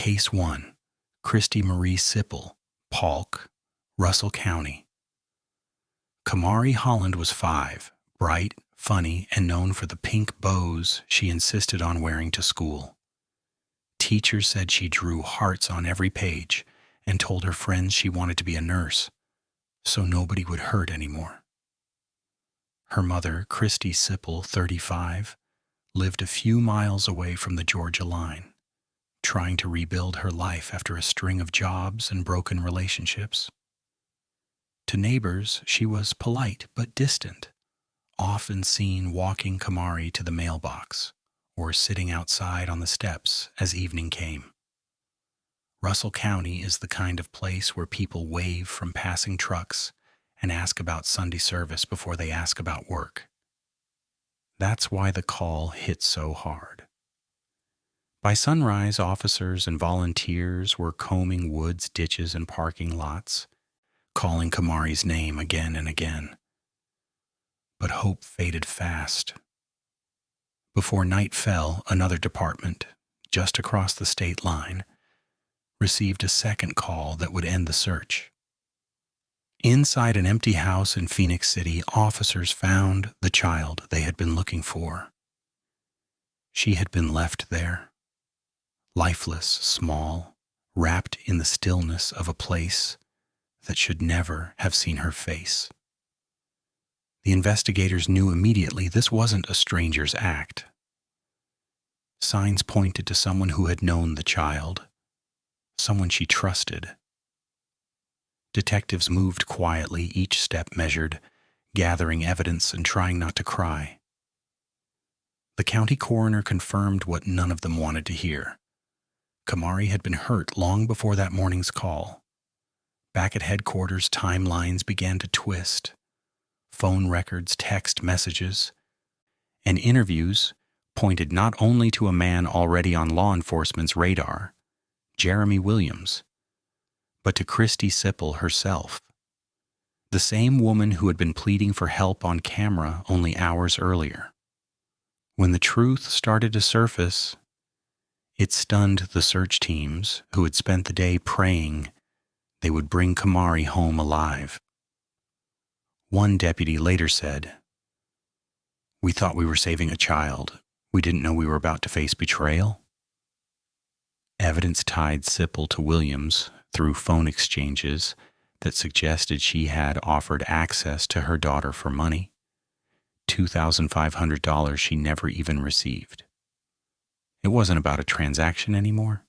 Case 1, Kristy Marie Siple, Paulk, Russell County. Kamari Holland was 5, bright, funny, and known for the pink bows she insisted on wearing to school. Teachers said she drew hearts on every page and told her friends she wanted to be a nurse, so nobody would hurt anymore. Her mother, Kristy Siple, 35, lived a few miles away from the Georgia line, trying to rebuild her life after a string of jobs and broken relationships. To neighbors, she was polite but distant, often seen walking Kamari to the mailbox or sitting outside on the steps as evening came. Russell County is the kind of place where people wave from passing trucks and ask about Sunday service before they ask about work. That's why the call hit so hard. By sunrise, officers and volunteers were combing woods, ditches, and parking lots, calling Kamari's name again and again. But hope faded fast. Before night fell, another department, just across the state line, received a second call that would end the search. Inside an empty house in Phoenix City, officers found the child they had been looking for. She had been left there, lifeless, small, wrapped in the stillness of a place that should never have seen her face. The investigators knew immediately this wasn't a stranger's act. Signs pointed to someone who had known the child, someone she trusted. Detectives moved quietly, each step measured, gathering evidence and trying not to cry. The county coroner confirmed what none of them wanted to hear. Kamari had been hurt long before that morning's call. Back at headquarters, timelines began to twist. Phone records, text messages, and interviews pointed not only to a man already on law enforcement's radar, Jeremy Williams, but to Kristy Siple herself, the same woman who had been pleading for help on camera only hours earlier. When the truth started to surface, it stunned the search teams who had spent the day praying they would bring Kamari home alive. One deputy later said, "We thought we were saving a child. We didn't know we were about to face betrayal." Evidence tied Siple to Williams through phone exchanges that suggested she had offered access to her daughter for money, $2,500 she never even received. It wasn't about a transaction anymore.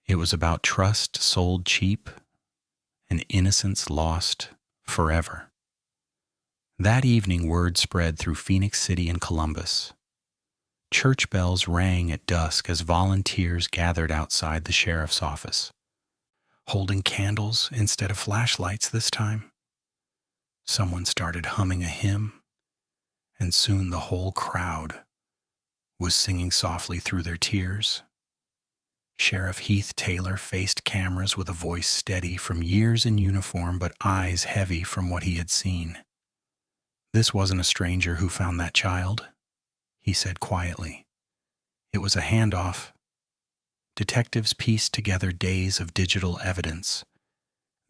It was about trust sold cheap and innocence lost forever. That evening, word spread through Phoenix City and Columbus. Church bells rang at dusk as volunteers gathered outside the sheriff's office, holding candles instead of flashlights this time. Someone started humming a hymn, and soon the whole crowd was singing softly through their tears. Sheriff Heath Taylor faced cameras with a voice steady from years in uniform but eyes heavy from what he had seen. "This wasn't a stranger who found that child," he said quietly. "It was a handoff." Detectives pieced together days of digital evidence.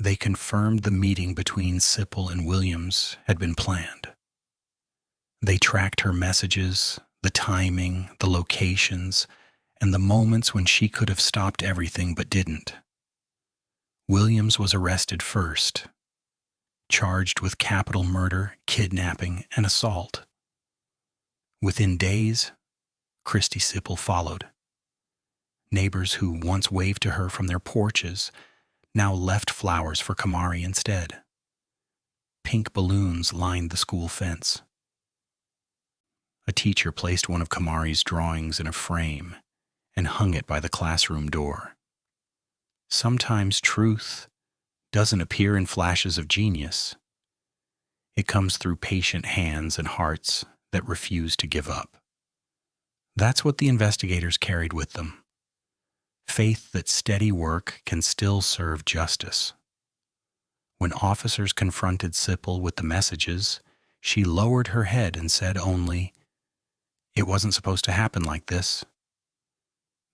They confirmed the meeting between Siple and Williams had been planned. They tracked her messages, the timing, the locations, and the moments when she could have stopped everything but didn't. Williams was arrested first, charged with capital murder, kidnapping, and assault. Within days, Kristy Siple followed. Neighbors who once waved to her from their porches now left flowers for Kamari instead. Pink balloons lined the school fence. A teacher placed one of Kamari's drawings in a frame and hung it by the classroom door. Sometimes truth doesn't appear in flashes of genius. It comes through patient hands and hearts that refuse to give up. That's what the investigators carried with them. Faith that steady work can still serve justice. When officers confronted Siple with the messages, she lowered her head and said only, "It wasn't supposed to happen like this."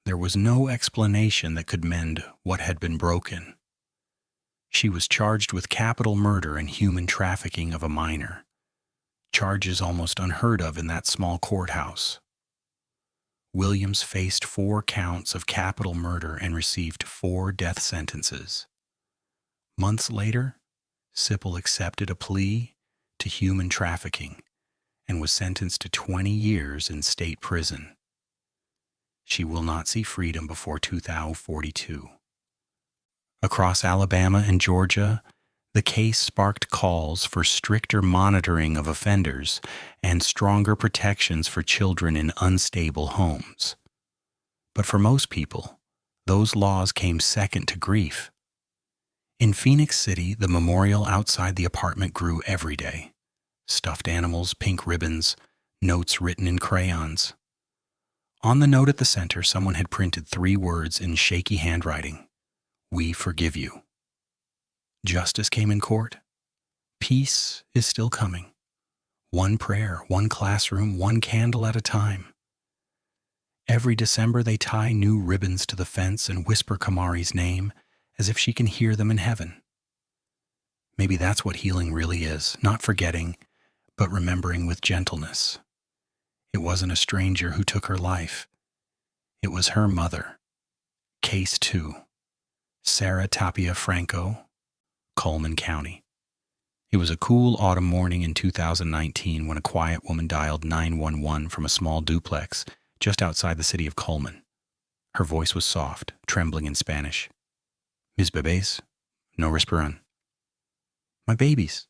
There was no explanation that could mend what had been broken. She was charged with capital murder and human trafficking of a minor, charges almost unheard of in that small courthouse. Williams faced 4 counts of capital murder and received 4 death sentences. Months later, Siple accepted a plea to human trafficking and was sentenced to 20 years in state prison. She will not see freedom before 2042. Across Alabama and Georgia, the case sparked calls for stricter monitoring of offenders and stronger protections for children in unstable homes. But for most people, those laws came second to grief. In Phoenix City, the memorial outside the apartment grew every day. Stuffed animals, pink ribbons, notes written in crayons. On the note at the center, someone had printed 3 words in shaky handwriting: "We forgive you." Justice came in court. Peace is still coming. 1 prayer, 1 classroom, 1 candle at a time. Every December they tie new ribbons to the fence and whisper Kamari's name as if she can hear them in heaven. Maybe that's what healing really is, not forgetting, but remembering with gentleness. It wasn't a stranger who took her life. It was her mother. Case 2. Sara Tapia Franco, Cullman County. It was a cool autumn morning in 2019 when a quiet woman dialed 911 from a small duplex just outside the city of Cullman. Her voice was soft, trembling in Spanish. "Mis bebés, no respiran." "My babies,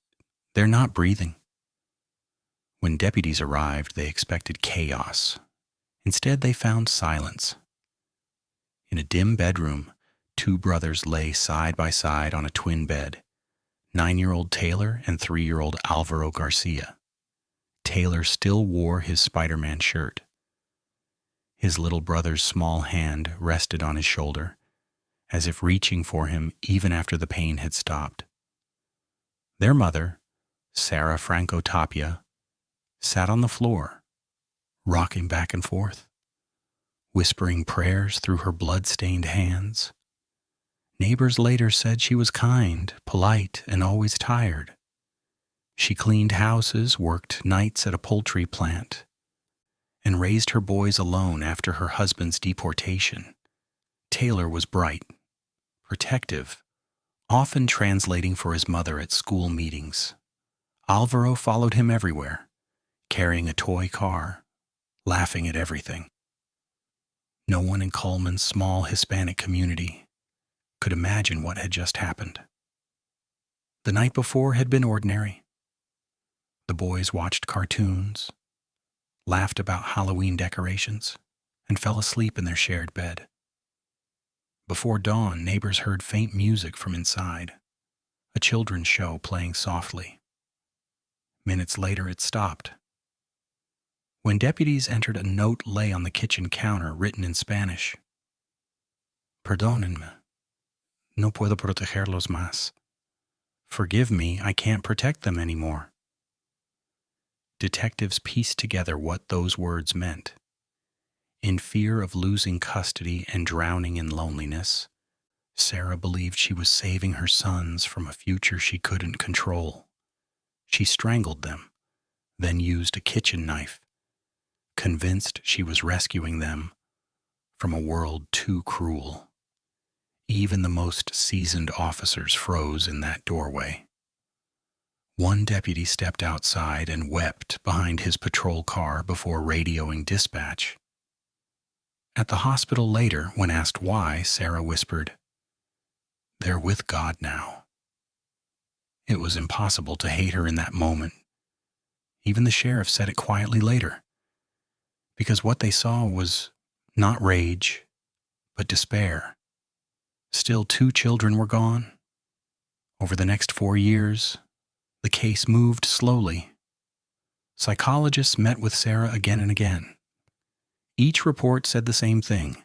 they're not breathing." When deputies arrived, they expected chaos. Instead, they found silence. In a dim bedroom, 2 brothers lay side by side on a twin bed, 9-year-old Taylor and 3-year-old Alvaro Garcia. Taylor still wore his Spider-Man shirt. His little brother's small hand rested on his shoulder, as if reaching for him even after the pain had stopped. Their mother, Sara Franco Tapia, sat on the floor, rocking back and forth, whispering prayers through her blood-stained hands. Neighbors later said she was kind, polite, and always tired. She cleaned houses, worked nights at a poultry plant, and raised her boys alone after her husband's deportation. Taylor was bright, protective, often translating for his mother at school meetings. Alvaro followed him everywhere, carrying a toy car, laughing at everything. No one in Cullman's small Hispanic community could imagine what had just happened. The night before had been ordinary. The boys watched cartoons, laughed about Halloween decorations, and fell asleep in their shared bed. Before dawn, neighbors heard faint music from inside, a children's show playing softly. Minutes later, it stopped. When deputies entered, a note lay on the kitchen counter written in Spanish. "Perdónenme. No puedo protegerlos más. Forgive me, I can't protect them anymore." Detectives pieced together what those words meant. In fear of losing custody and drowning in loneliness, Sara believed she was saving her sons from a future she couldn't control. She strangled them, then used a kitchen knife, convinced she was rescuing them from a world too cruel. Even the most seasoned officers froze in that doorway. One deputy stepped outside and wept behind his patrol car before radioing dispatch. At the hospital later, when asked why, Sara whispered, "They're with God now." It was impossible to hate her in that moment. Even the sheriff said it quietly later, because what they saw was not rage, but despair. Still, 2 children were gone. Over the next 4 years, the case moved slowly. Psychologists met with Sara again and again. Each report said the same thing: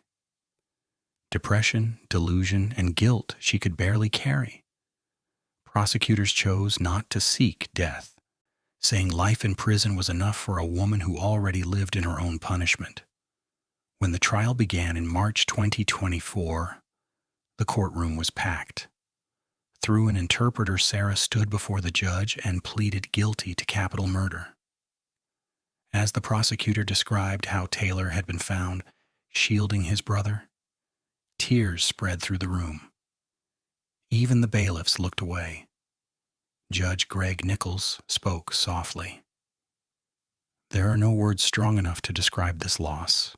depression, delusion, and guilt she could barely carry. Prosecutors chose not to seek death, saying life in prison was enough for a woman who already lived in her own punishment. When the trial began in March 2024, the courtroom was packed. Through an interpreter, Sara stood before the judge and pleaded guilty to capital murder. As the prosecutor described how Taylor had been found shielding his brother, tears spread through the room. Even the bailiffs looked away. Judge Greg Nichols spoke softly. There are no words strong enough to describe this loss.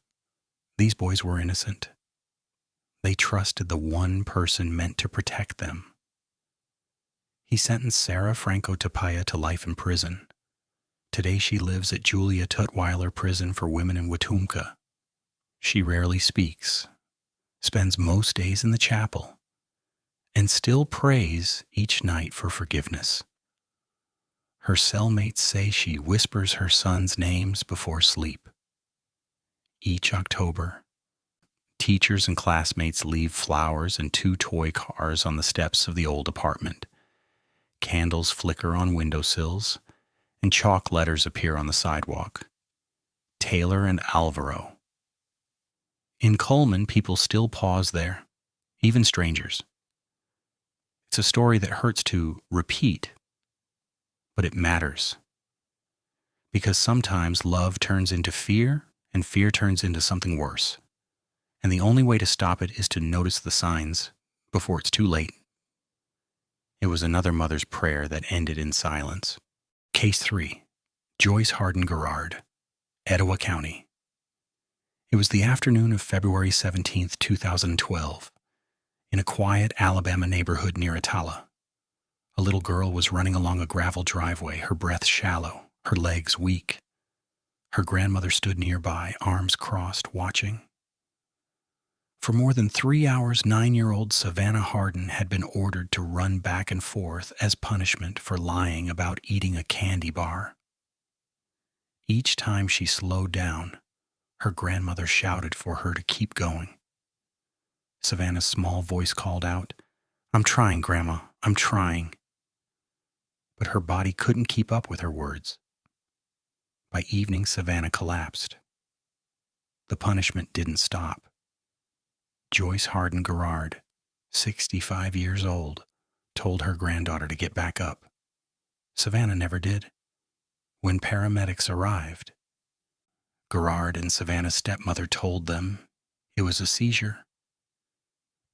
These boys were innocent. They trusted the one person meant to protect them. He sentenced Sara Franco Tapia to life in prison. Today she lives at Julia Tutwiler Prison for Women in Wetumpka. She rarely speaks, spends most days in the chapel, and still prays each night for forgiveness. Her cellmates say she whispers her sons' names before sleep. Each October, teachers and classmates leave flowers and 2 toy cars on the steps of the old apartment. Candles flicker on windowsills, and chalk letters appear on the sidewalk. Taylor and Alvaro. In Cullman, people still pause there, even strangers. It's a story that hurts to repeat, but it matters. Because sometimes love turns into fear, and fear turns into something worse. And the only way to stop it is to notice the signs before it's too late. It was another mother's prayer that ended in silence. Case 3. Joyce Hardin Garrard, Etowah County. It was the afternoon of February 17, 2012, in a quiet Alabama neighborhood near Etowah. A little girl was running along a gravel driveway, her breath shallow, her legs weak. Her grandmother stood nearby, arms crossed, watching. For more than 3 hours, 9-year-old Savannah Hardin had been ordered to run back and forth as punishment for lying about eating a candy bar. Each time she slowed down, her grandmother shouted for her to keep going. Savannah's small voice called out, "I'm trying, Grandma, I'm trying." But her body couldn't keep up with her words. By evening, Savannah collapsed. The punishment didn't stop. Joyce Hardin Garrard, 65 years old, told her granddaughter to get back up. Savannah never did. When paramedics arrived, Garrard and Savannah's stepmother told them it was a seizure.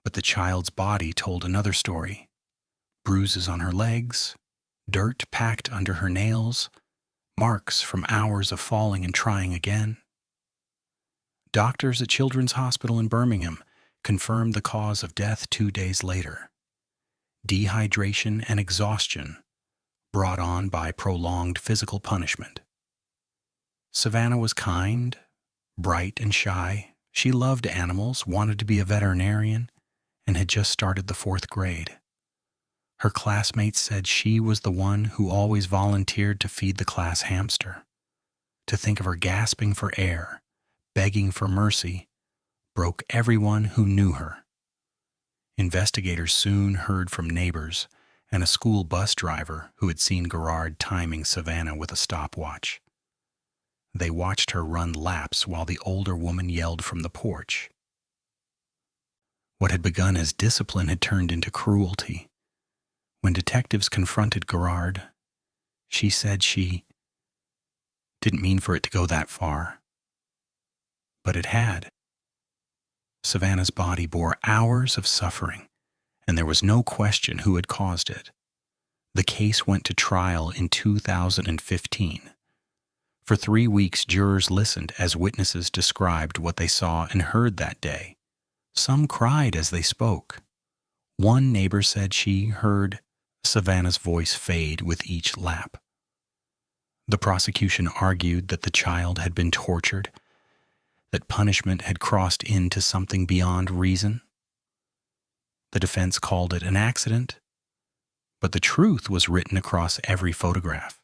But the child's body told another story. Bruises on her legs, dirt packed under her nails, marks from hours of falling and trying again. Doctors at Children's Hospital in Birmingham confirmed the cause of death 2 days later. Dehydration and exhaustion brought on by prolonged physical punishment. Savannah was kind, bright, and shy. She loved animals, wanted to be a veterinarian, and had just started the 4th grade. Her classmates said she was the one who always volunteered to feed the class hamster. To think of her gasping for air, begging for mercy, broke everyone who knew her. Investigators soon heard from neighbors and a school bus driver who had seen Garrard timing Savannah with a stopwatch. They watched her run laps while the older woman yelled from the porch. What had begun as discipline had turned into cruelty. When detectives confronted Garrard, she said she didn't mean for it to go that far. But it had. Savannah's body bore hours of suffering, and there was no question who had caused it. The case went to trial in 2015. For 3 weeks, jurors listened as witnesses described what they saw and heard that day. Some cried as they spoke. One neighbor said she heard Savannah's voice fade with each lap. The prosecution argued that the child had been tortured, that punishment had crossed into something beyond reason. The defense called it an accident, but the truth was written across every photograph.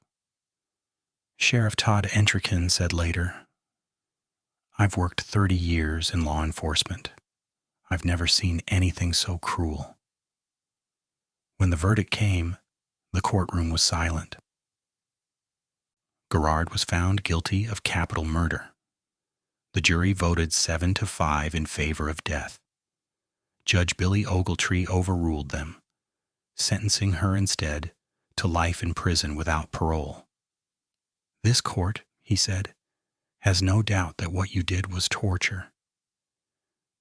Sheriff Todd Entrican said later, "I've worked 30 years in law enforcement. I've never seen anything so cruel." When the verdict came, the courtroom was silent. Garrard was found guilty of capital murder. The jury voted 7-5 in favor of death. Judge Billy Ogletree overruled them, sentencing her instead to life in prison without parole. "This court," he said, "has no doubt that what you did was torture.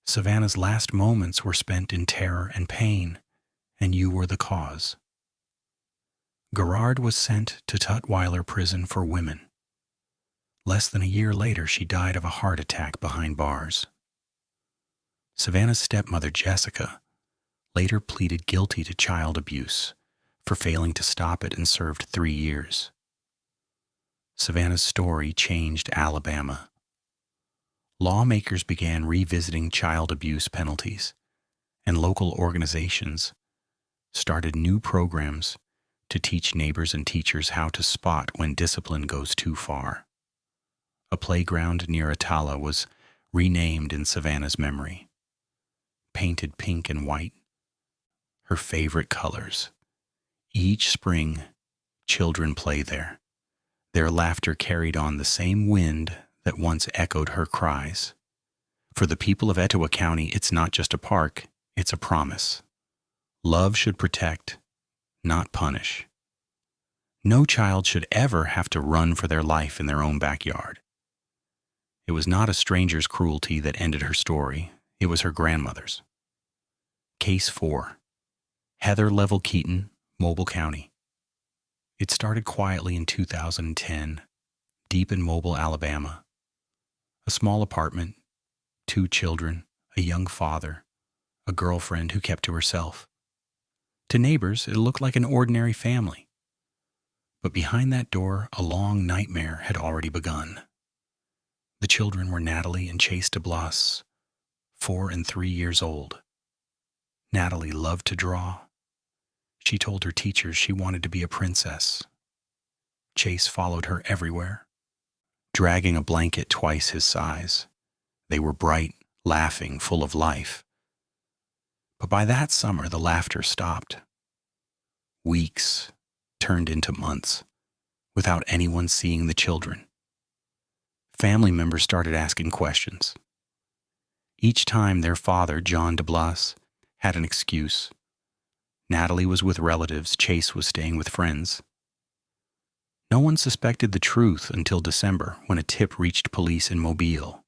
Savannah's last moments were spent in terror and pain, and you were the cause." Garrard was sent to Tutwiler Prison for Women. Less than a year later, she died of a heart attack behind bars. Savannah's stepmother, Jessica, later pleaded guilty to child abuse for failing to stop it and served 3 years. Savannah's story changed Alabama. Lawmakers began revisiting child abuse penalties, and local organizations started new programs to teach neighbors and teachers how to spot when discipline goes too far. A playground near Etowah was renamed in Savannah's memory, painted pink and white, her favorite colors. Each spring, children play there. Their laughter carried on the same wind that once echoed her cries. For the people of Etowah County, it's not just a park, it's a promise. Love should protect, not punish. No child should ever have to run for their life in their own backyard. It was not a stranger's cruelty that ended her story, it was her grandmother's. Case 4. Heather Leavell-Keaton, Mobile County. It started quietly in 2010, deep in Mobile, Alabama. A small apartment, 2 children, a young father, a girlfriend who kept to herself. To neighbors, it looked like an ordinary family. But behind that door, a long nightmare had already begun. The children were Natalie and Chase DeBlas, 4 and 3 years old. Natalie loved to draw. She told her teachers she wanted to be a princess. Chase followed her everywhere, dragging a blanket twice his size. They were bright, laughing, full of life. But by that summer, the laughter stopped. Weeks turned into months without anyone seeing the children. Family members started asking questions. Each time their father, John DeBlas, had an excuse. Natalie was with relatives, Chase was staying with friends. No one suspected the truth until December, when a tip reached police in Mobile.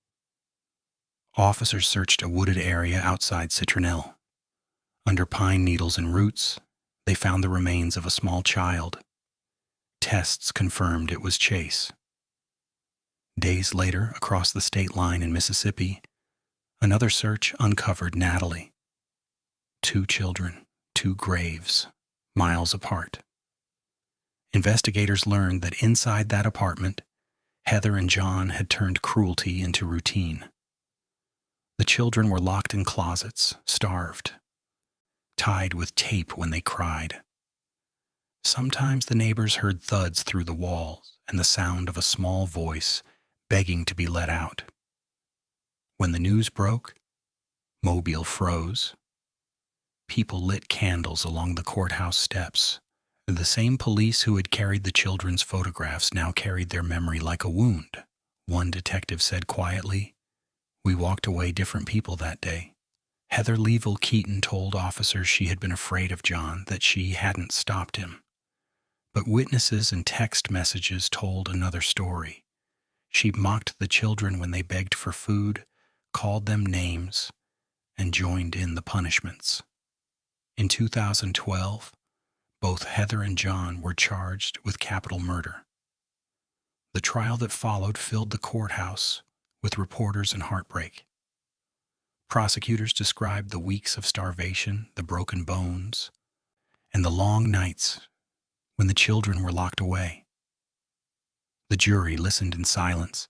Officers searched a wooded area outside Citronelle. Under pine needles and roots, they found the remains of a small child. Tests confirmed it was Chase. Days later, across the state line in Mississippi, another search uncovered Natalie. 2 children, 2 graves, miles apart. Investigators learned that inside that apartment, Heather and John had turned cruelty into routine. The children were locked in closets, starved, tied with tape when they cried. Sometimes the neighbors heard thuds through the walls and the sound of a small voice begging to be let out. When the news broke, Mobile froze. People lit candles along the courthouse steps. The same police who had carried the children's photographs now carried their memory like a wound. One detective said quietly, "We walked away different people that day." Heather Leavell-Keaton told officers she had been afraid of John, that she hadn't stopped him. But witnesses and text messages told another story. She mocked the children when they begged for food, called them names, and joined in the punishments. In 2012, both Heather and John were charged with capital murder. The trial that followed filled the courthouse with reporters and heartbreak. Prosecutors described the weeks of starvation, the broken bones, and the long nights when the children were locked away. The jury listened in silence.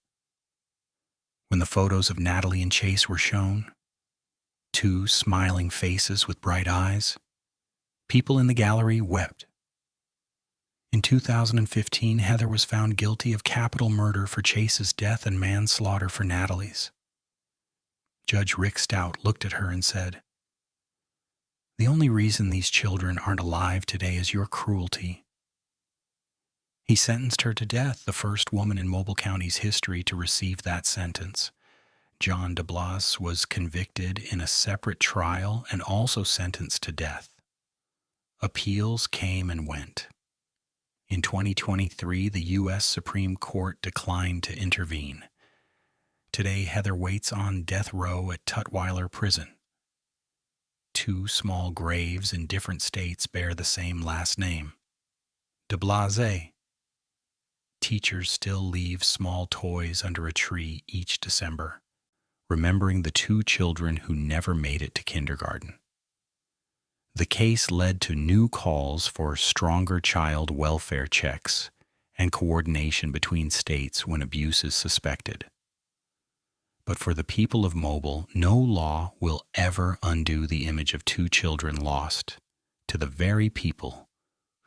When the photos of Natalie and Chase were shown, 2 smiling faces with bright eyes, people in the gallery wept. In 2015, Heather was found guilty of capital murder for Chase's death and manslaughter for Natalie's. Judge Rick Stout looked at her and said, "The only reason these children aren't alive today is your cruelty." He sentenced her to death, the first woman in Mobile County's history to receive that sentence. John DeBlas, was convicted in a separate trial and also sentenced to death. Appeals came and went. In 2023, the U.S. Supreme Court declined to intervene. Today, Heather waits on death row at Tutwiler Prison. 2 small graves in different states bear the same last name, DeBlase. Teachers still leave small toys under a tree each December, remembering the 2 children who never made it to kindergarten. The case led to new calls for stronger child welfare checks and coordination between states when abuse is suspected. But for the people of Mobile, no law will ever undo the image of 2 children lost to the very people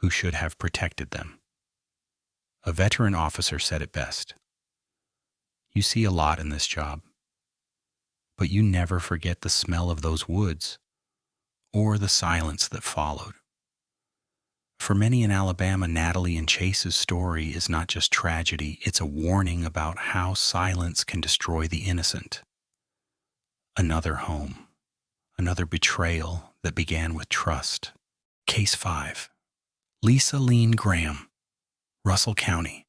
who should have protected them. A veteran officer said it best. You see a lot in this job, but you never forget the smell of those woods or the silence that followed. For many in Alabama, Natalie and Chase's story is not just tragedy, it's a warning about how silence can destroy the innocent. Another home, another betrayal that began with trust. Case 5. Lisa Leane Graham, Russell County.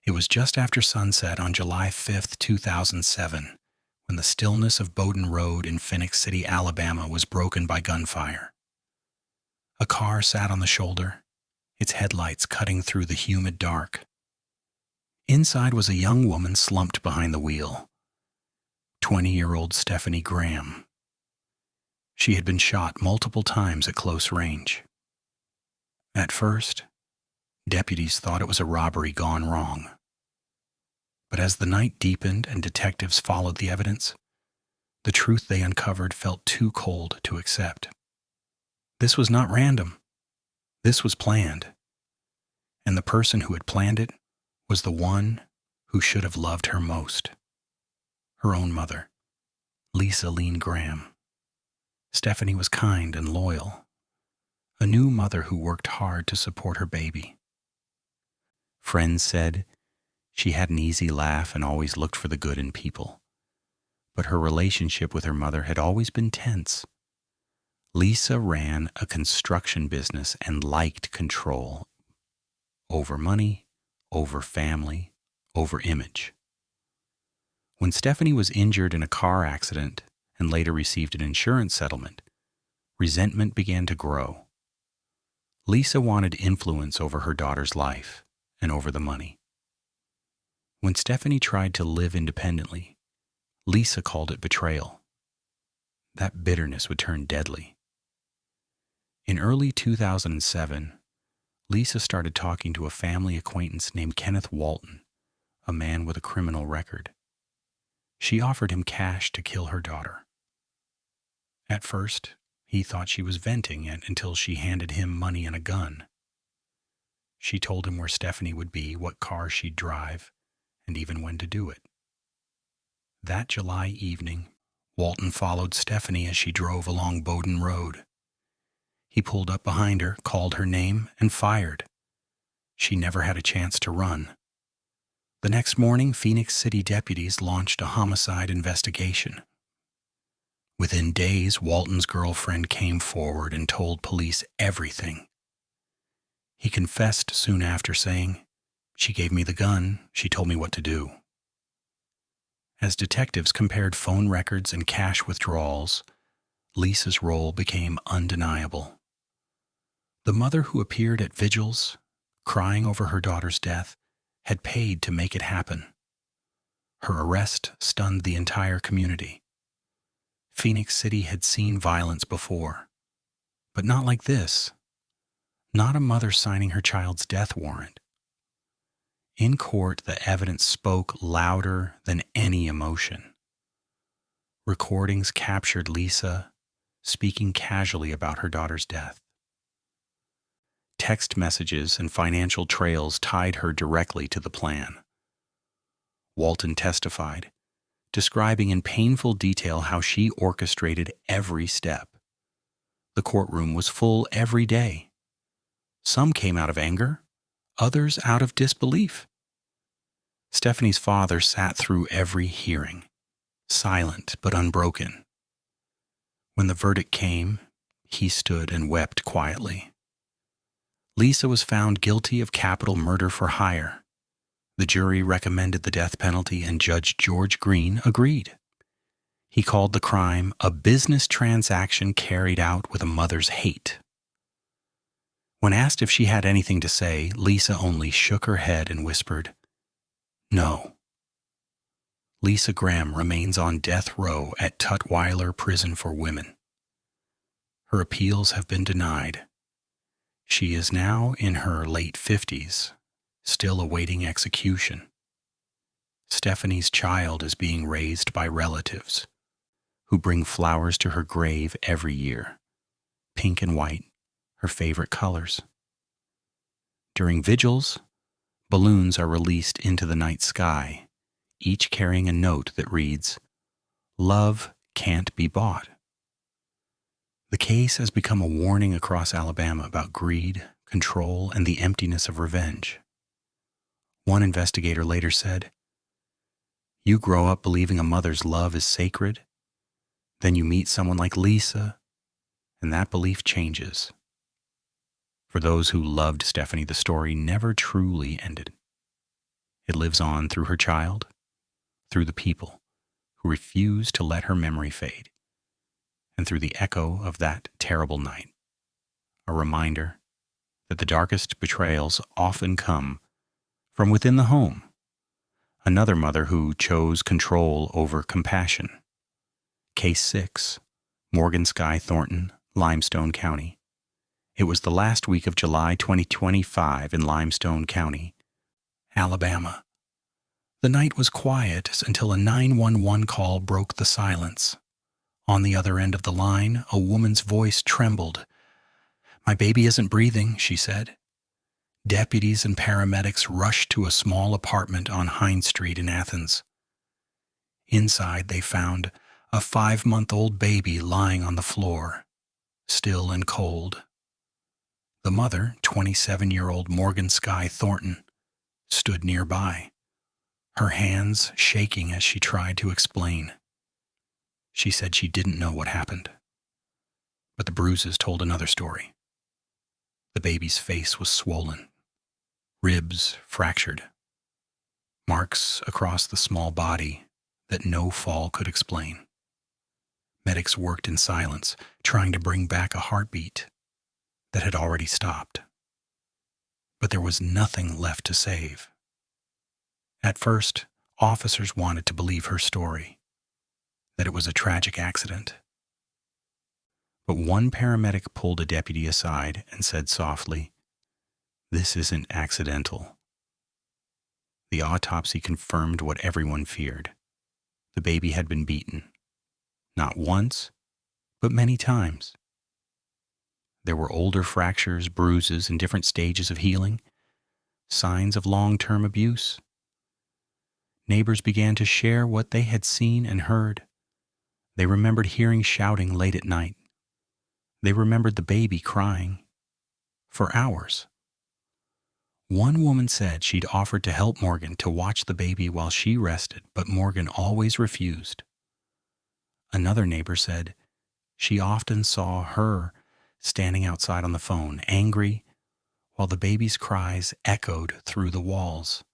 It was just after sunset on July 5, 2007, when the stillness of Bowden Road in Phoenix City, Alabama was broken by gunfire. A car sat on the shoulder, its headlights cutting through the humid dark. Inside was a young woman slumped behind the wheel, 20-year-old Stephanie Graham. She had been shot multiple times at close range. At first, deputies thought it was a robbery gone wrong. But as the night deepened and detectives followed the evidence, the truth they uncovered felt too cold to accept. This was not random. This was planned. And the person who had planned it was the one who should have loved her most. Her own mother, Lisa Leane Graham. Stephanie was kind and loyal, a new mother who worked hard to support her baby. Friends said she had an easy laugh and always looked for the good in people. But her relationship with her mother had always been tense. Lisa ran a construction business and liked control over money, over family, over image. When Stephanie was injured in a car accident and later received an insurance settlement, resentment began to grow. Lisa wanted influence over her daughter's life and over the money. When Stephanie tried to live independently, Lisa called it betrayal. That bitterness would turn deadly. In early 2007, Lisa started talking to a family acquaintance named Kenneth Walton, a man with a criminal record. She offered him cash to kill her daughter. At first, he thought she was venting it until she handed him money and a gun. She told him where Stephanie would be, what car she'd drive, and even when to do it. That July evening, Walton followed Stephanie as she drove along Bowden Road. He pulled up behind her, called her name, and fired. She never had a chance to run. The next morning, Phoenix City deputies launched a homicide investigation. Within days, Walton's girlfriend came forward and told police everything. He confessed soon after, saying, "She gave me the gun. She told me what to do." As detectives compared phone records and cash withdrawals, Lisa's role became undeniable. The mother who appeared at vigils, crying over her daughter's death, had paid to make it happen. Her arrest stunned the entire community. Phoenix City had seen violence before, but not like this. Not a mother signing her child's death warrant. In court, the evidence spoke louder than any emotion. Recordings captured Lisa speaking casually about her daughter's death. Text messages and financial trails tied her directly to the plan. Walton testified, describing in painful detail how she orchestrated every step. The courtroom was full every day. Some came out of anger, others out of disbelief. Stephanie's father sat through every hearing. silent but unbroken. When the verdict came, he stood and wept quietly. Lisa was found guilty of capital murder for hire. The jury recommended the death penalty, and Judge George Green agreed. He called the crime a business transaction carried out with a mother's hate. When asked if she had anything to say, Lisa only shook her head and whispered, "No." Lisa Graham remains on death row at Tutwiler Prison for Women. Her appeals have been denied. She is now in her late 50s, still awaiting execution. Stephanie's child is being raised by relatives who bring flowers to her grave every year, pink and white, her favorite colors. During vigils, balloons are released into the night sky, each carrying a note that reads, "Love can't be bought." The case has become a warning across Alabama about greed, control, and the emptiness of revenge. One investigator later said, "You grow up believing a mother's love is sacred, then you meet someone like Lisa, and that belief changes." For those who loved Stephanie, the story never truly ended. It lives on through her child, through the people who refuse to let her memory fade, and through the echo of that terrible night, a reminder that the darkest betrayals often come from within the home. Another mother who chose control over compassion. Case 6, Morgan Skye Thornton, Limestone County. It was the last week of July 2025 in Limestone County, Alabama. The night was quiet until a 911 call broke the silence. On the other end of the line, a woman's voice trembled. "My baby isn't breathing," she said. Deputies and paramedics rushed to a small apartment on Hines Street in Athens. Inside, they found a 5-month-old baby lying on the floor, still and cold. The mother, 27-year-old Morgan Skye Thornton, stood nearby, her hands shaking as she tried to explain. She said she didn't know what happened, but the bruises told another story. The baby's face was swollen, ribs fractured, marks across the small body that no fall could explain. Medics worked in silence, trying to bring back a heartbeat that had already stopped. But there was nothing left to save. At first, officers wanted to believe her story, that it was a tragic accident. But one paramedic pulled a deputy aside and said softly, "This isn't accidental." The autopsy confirmed what everyone feared. The baby had been beaten. Not once, but many times. There were older fractures, bruises, and different stages of healing, signs of long-term abuse. Neighbors began to share what they had seen and heard. They remembered hearing shouting late at night. They remembered the baby crying for hours. One woman said she'd offered to help Morgan to watch the baby while she rested, but Morgan always refused. Another neighbor said she often saw her standing outside on the phone, angry, while the baby's cries echoed through the walls.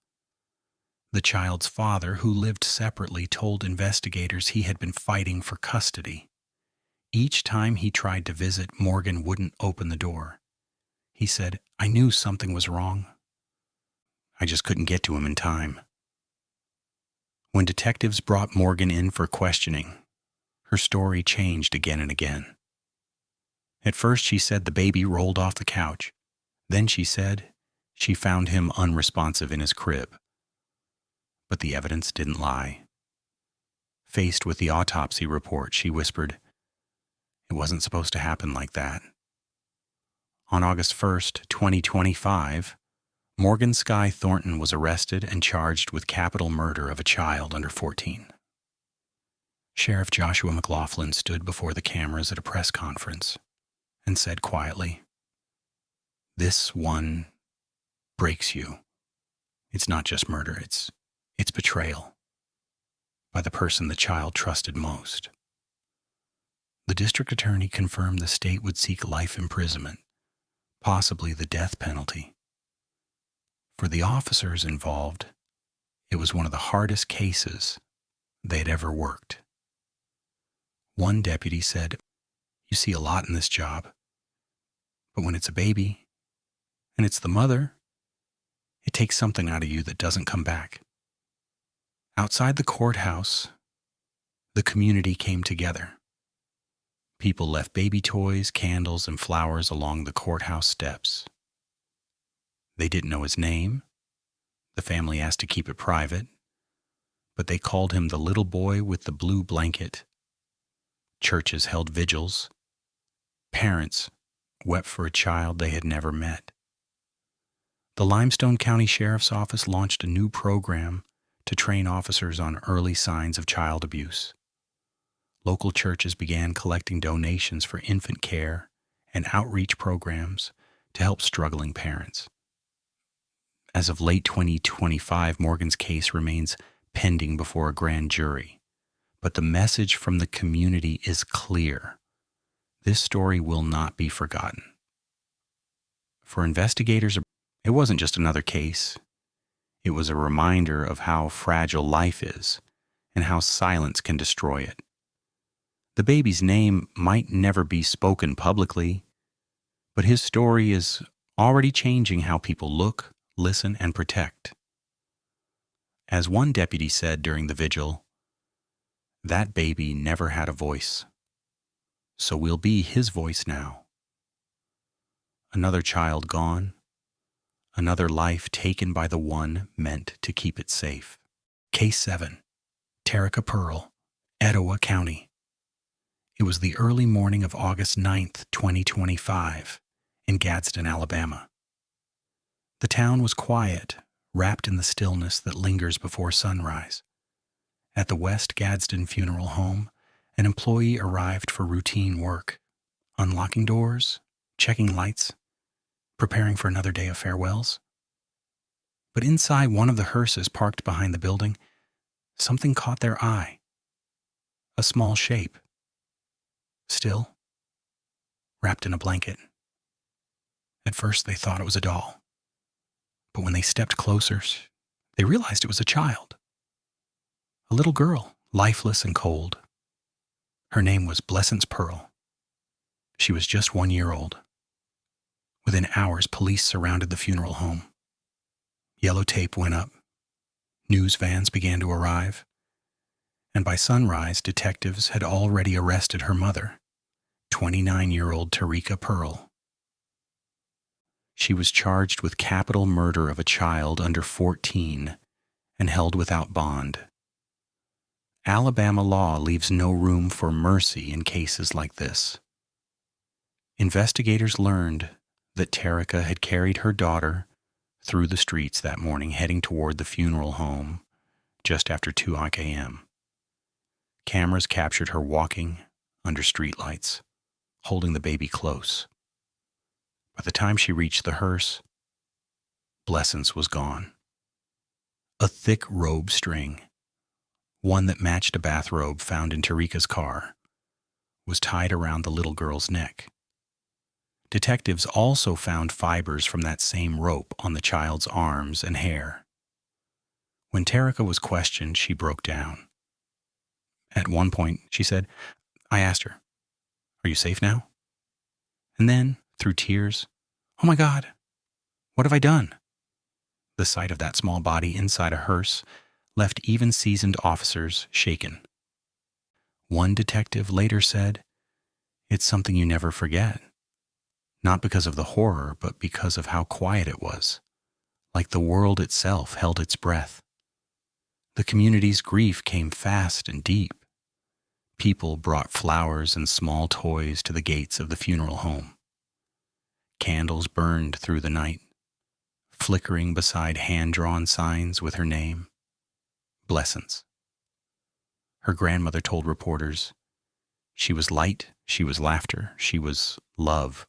The child's father, who lived separately, told investigators he had been fighting for custody. Each time he tried to visit, Morgan wouldn't open the door. He said, "I knew something was wrong. I just couldn't get to him in time." When detectives brought Morgan in for questioning, her story changed again and again. At first, she said the baby rolled off the couch. Then she said she found him unresponsive in his crib. But the evidence didn't lie. Faced with the autopsy report, she whispered, "It wasn't supposed to happen like that." On August 1st, 2025, Morgan Skye Thornton was arrested and charged with capital murder of a child under 14. Sheriff Joshua McLaughlin stood before the cameras at a press conference and said quietly, "This one breaks you. It's not just murder, it's betrayal. by the person the child trusted most. The district attorney confirmed the state would seek life imprisonment, possibly the death penalty. For the officers involved, it was one of the hardest cases they had ever worked. One deputy said, "You see a lot in this job, but when it's a baby, and it's the mother, it takes something out of you that doesn't come back." Outside the courthouse, the community came together. People left baby toys, candles, and flowers along the courthouse steps. They didn't know his name. The family asked to keep it private, but they called him the little boy with the blue blanket. Churches held vigils. Parents wept for a child they had never met. The Limestone County Sheriff's Office launched a new program to train officers on early signs of child abuse. Local churches began collecting donations for infant care and outreach programs to help struggling parents. As of late 2025, Morgan's case remains pending before a grand jury, but the message from the community is clear. This story will not be forgotten. For investigators, it wasn't just another case. It was a reminder of how fragile life is and how silence can destroy it. The baby's name might never be spoken publicly, but his story is already changing how people look, listen, and protect. As one deputy said during the vigil, "That baby never had a voice, so we'll be his voice now." Another child gone, another life taken by the one meant to keep it safe. Case 7, Terica Pearl, Etowah County. It was the early morning of August 9th, 2025, in Gadsden, Alabama. The town was quiet, wrapped in the stillness that lingers before sunrise. At the West Gadsden Funeral Home, an employee arrived for routine work, unlocking doors, checking lights, preparing for another day of farewells. But inside one of the hearses parked behind the building, something caught their eye. A small shape. Still, wrapped in a blanket. At first they thought it was a doll, but when they stepped closer, they realized it was a child. A little girl, lifeless and cold. Her name was Blessence Pearl. She was just 1 year old. Within hours, police surrounded the funeral home. Yellow tape went up. News vans began to arrive. And by sunrise, detectives had already arrested her mother, 29-year-old Terica Pearl. She was charged with capital murder of a child under 14 and held without bond. Alabama law leaves no room for mercy in cases like this. Investigators learned that Terica had carried her daughter through the streets that morning, heading toward the funeral home just after 2 a.m. Cameras captured her walking under streetlights, holding the baby close. By the time she reached the hearse, Blessence was gone. A thick robe string, one that matched a bathrobe found in Terica's car, was tied around the little girl's neck. Detectives also found fibers from that same rope on the child's arms and hair. When Terica was questioned, she broke down. At one point, she said, "I asked her, 'Are you safe now?' And then, through tears, 'Oh my God, what have I done?' The sight of that small body inside a hearse left even seasoned officers shaken. One detective later said, 'It's something you never forget. Not because of the horror, but because of how quiet it was, like the world itself held its breath.' The community's grief came fast and deep. People brought flowers and small toys to the gates of the funeral home. Candles burned through the night, flickering beside hand-drawn signs with her name, Blessence. Her grandmother told reporters, she was light, she was laughter, she was love.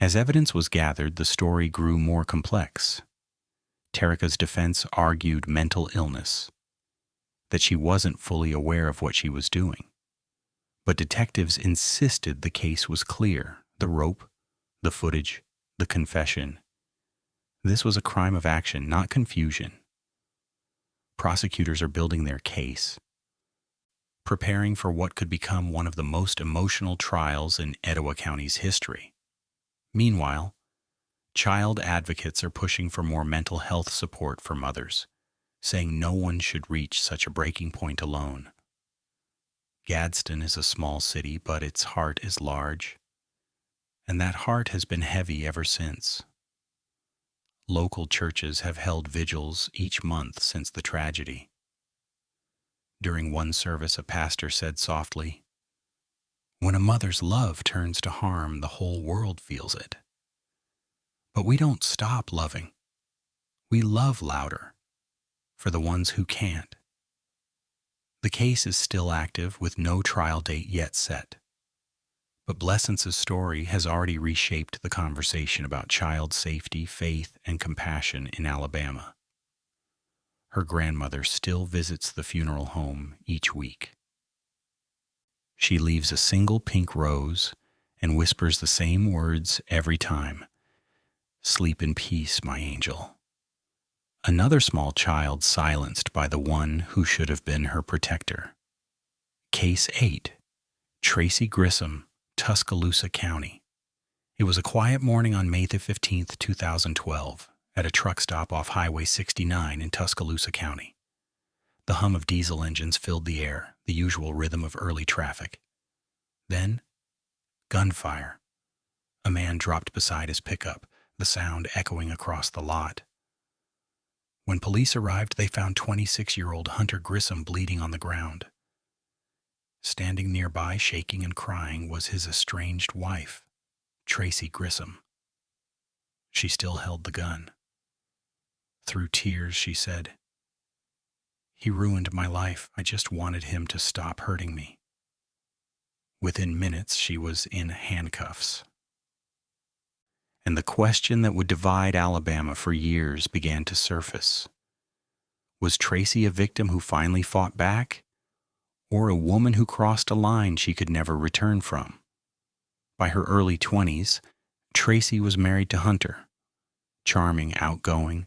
As evidence was gathered, the story grew more complex. Terica's defense argued mental illness. that she wasn't fully aware of what she was doing. But detectives insisted the case was clear. The rope, the footage, the confession. This was a crime of action, not confusion. Prosecutors are building their case, preparing for what could become one of the most emotional trials in Etowah County's history. Meanwhile, child advocates are pushing for more mental health support for mothers, saying no one should reach such a breaking point alone. Gadsden is a small city, but its heart is large, and that heart has been heavy ever since. Local churches have held vigils each month since the tragedy. During one service, a pastor said softly, "When a mother's love turns to harm, the whole world feels it. But we don't stop loving. We love louder, for the ones who can't." The case is still active with no trial date yet set. But Blessence's story has already reshaped the conversation about child safety, faith, and compassion in Alabama. Her grandmother still visits the funeral home each week. She leaves a single pink rose and whispers the same words every time. "Sleep in peace, my angel." Another small child silenced by the one who should have been her protector. Case 8, Tracey Grissom, Tuscaloosa County. It was a quiet morning on May 15th, 2012, at a truck stop off Highway 69 in Tuscaloosa County. The hum of diesel engines filled the air, the usual rhythm of early traffic. Then, gunfire. A man dropped beside his pickup, the sound echoing across the lot. When police arrived, they found 26-year-old Hunter Grissom bleeding on the ground. Standing nearby, shaking and crying, was his estranged wife, Tracey Grissom. She still held the gun. Through tears, she said, "He ruined my life. I just wanted him to stop hurting me." Within minutes, she was in handcuffs. And the question that would divide Alabama for years began to surface. Was Tracey a victim who finally fought back, or a woman who crossed a line she could never return from? By her early 20s, Tracey was married to Hunter, charming, outgoing,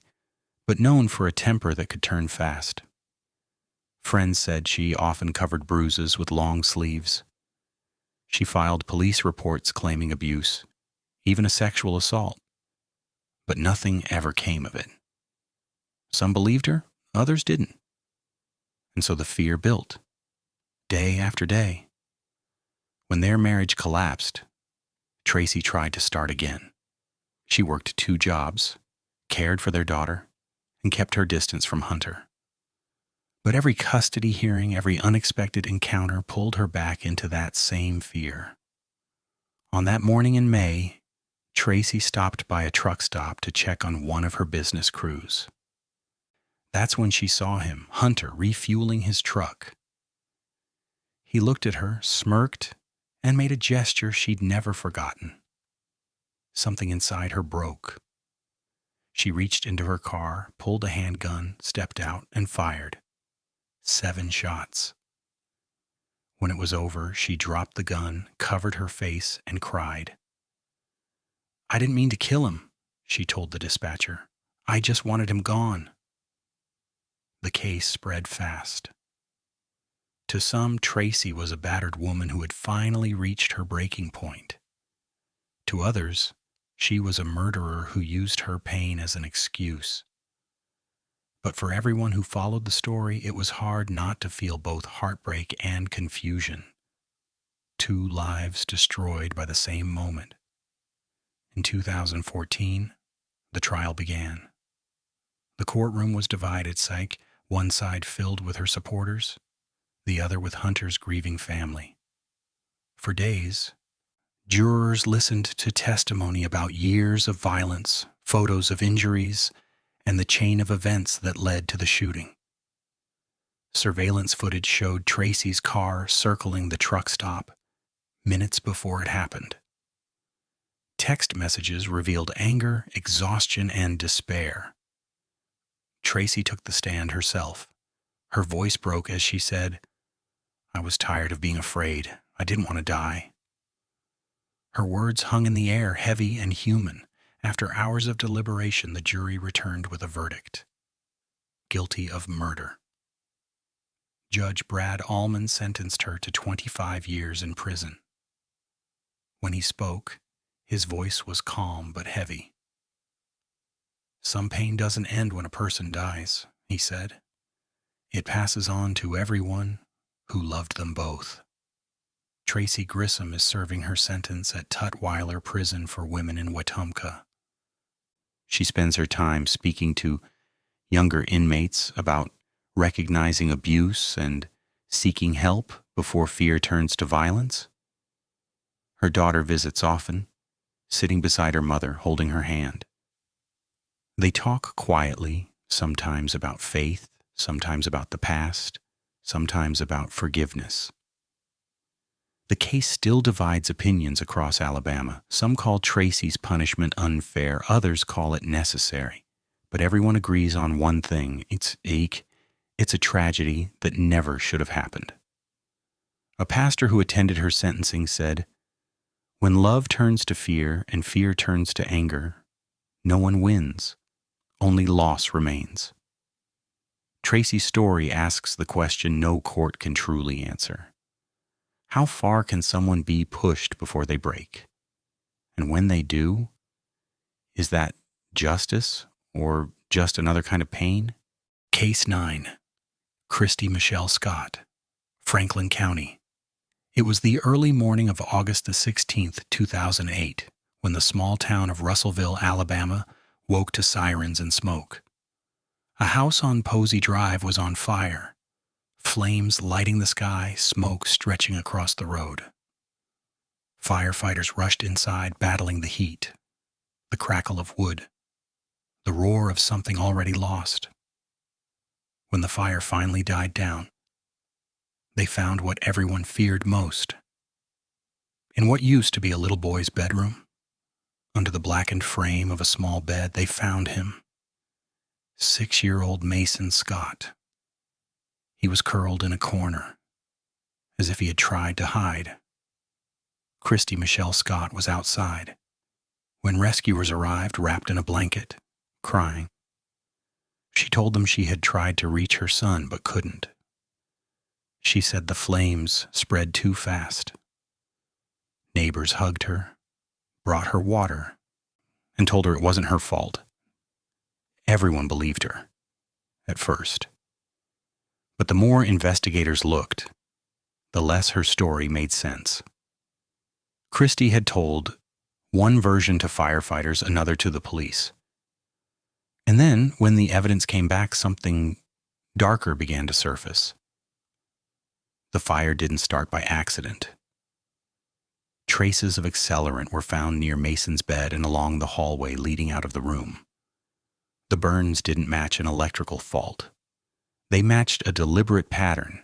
but known for a temper that could turn fast. Friends said she often covered bruises with long sleeves. She filed police reports claiming abuse, even a sexual assault, but nothing ever came of it. Some believed her, others didn't. And so the fear built, day after day. When their marriage collapsed, Tracey tried to start again. She worked 2 jobs, cared for their daughter, and kept her distance from Hunter. But every custody hearing, every unexpected encounter pulled her back into that same fear. On that morning in May, Tracey stopped by a truck stop to check on one of her business crews. That's when she saw him, Hunter, refueling his truck. He looked at her, smirked, and made a gesture she'd never forgotten. Something inside her broke. She reached into her car, pulled a handgun, stepped out, and fired. 7 shots. When it was over, she dropped the gun, covered her face, and cried. "I didn't mean to kill him," she told the dispatcher. "I just wanted him gone." The case spread fast. To some, Tracey was a battered woman who had finally reached her breaking point. To others, she was a murderer who used her pain as an excuse. But for everyone who followed the story, it was hard not to feel both heartbreak and confusion. 2 lives destroyed by the same moment. In 2014, the trial began. The courtroom was divided, one side filled with her supporters, the other with Hunter's grieving family. For days, jurors listened to testimony about years of violence, photos of injuries, and the chain of events that led to the shooting. Surveillance footage showed Tracey's car circling the truck stop minutes before it happened. Text messages revealed anger, exhaustion, and despair. Tracey took the stand herself, Her voice broke as she said, "I was tired of being afraid. I didn't want to die." Her words hung in the air, heavy and human. After hours of deliberation, the jury returned with a verdict: guilty of murder. Judge Brad Allman sentenced her to 25 years in prison. When he spoke, his voice was calm but heavy. "Some pain doesn't end when a person dies," he said. "It passes on to everyone who loved them both." Tracey Grissom is serving her sentence at Tutwiler Prison for Women in Wetumpka. She spends her time speaking to younger inmates about recognizing abuse and seeking help before fear turns to violence. Her daughter visits often, sitting beside her mother, holding her hand. They talk quietly, sometimes about faith, sometimes about the past, sometimes about forgiveness. The case still divides opinions across Alabama. Some call Tracey's punishment unfair, others call it necessary. But everyone agrees on one thing: it's a tragedy that never should have happened. A pastor who attended her sentencing said, "When love turns to fear and fear turns to anger, no one wins. Only loss remains." Tracey's story asks the question no court can truly answer. How far can someone be pushed before they break? And when they do, is that justice or just another kind of pain? Case 9. Christy Michelle Scott, Franklin County. It was the early morning of August the 16th, 2008, when the small town of Russellville, Alabama, woke to sirens and smoke. A house on Posey Drive was on fire. Flames lighting the sky, smoke stretching across the road. Firefighters rushed inside, battling the heat, the crackle of wood, the roar of something already lost. When the fire finally died down, they found what everyone feared most. In what used to be a little boy's bedroom, under the blackened frame of a small bed, they found him, 6-year-old Mason Scott. He was curled in a corner, as if he had tried to hide. Christy Michelle Scott was outside when rescuers arrived, wrapped in a blanket, crying. She told them she had tried to reach her son but couldn't. She said the flames spread too fast. Neighbors hugged her, brought her water, and told her it wasn't her fault. Everyone believed her, at first. But the more investigators looked, the less her story made sense. Christy had told one version to firefighters, another to the police. And then, when the evidence came back, something darker began to surface. The fire didn't start by accident. Traces of accelerant were found near Mason's bed and along the hallway leading out of the room. The burns didn't match an electrical fault. They matched a deliberate pattern.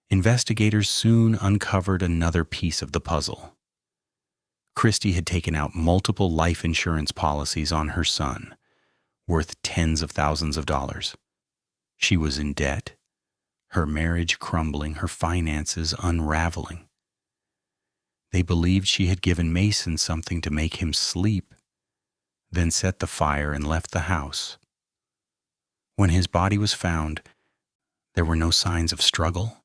Investigators soon uncovered another piece of the puzzle. Christy had taken out multiple life insurance policies on her son, worth tens of thousands of dollars. She was in debt, her marriage crumbling, her finances unraveling. They believed she had given Mason something to make him sleep, then set the fire and left the house. When his body was found, there were no signs of struggle.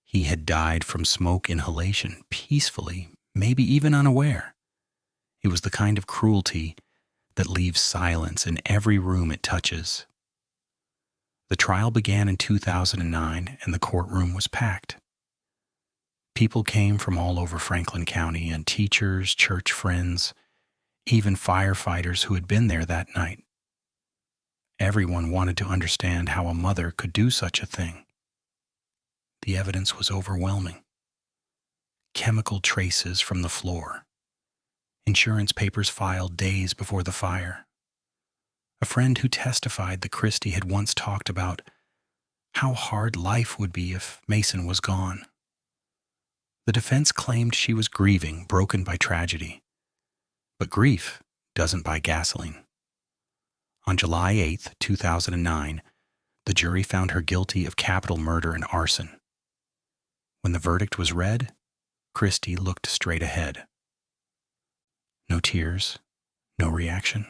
He had died from smoke inhalation, peacefully, maybe even unaware. It was the kind of cruelty that leaves silence in every room it touches. The trial began in 2009, and the courtroom was packed. People came from all over Franklin County, and teachers, church friends, even firefighters who had been there that night. Everyone wanted to understand how a mother could do such a thing. The evidence was overwhelming. Chemical traces from the floor. Insurance papers filed days before the fire. A friend who testified that Christy had once talked about how hard life would be if Mason was gone. The defense claimed she was grieving, broken by tragedy. But grief doesn't buy gasoline. On July 8, 2009, the jury found her guilty of capital murder and arson. When the verdict was read, Christy looked straight ahead. No tears, no reaction.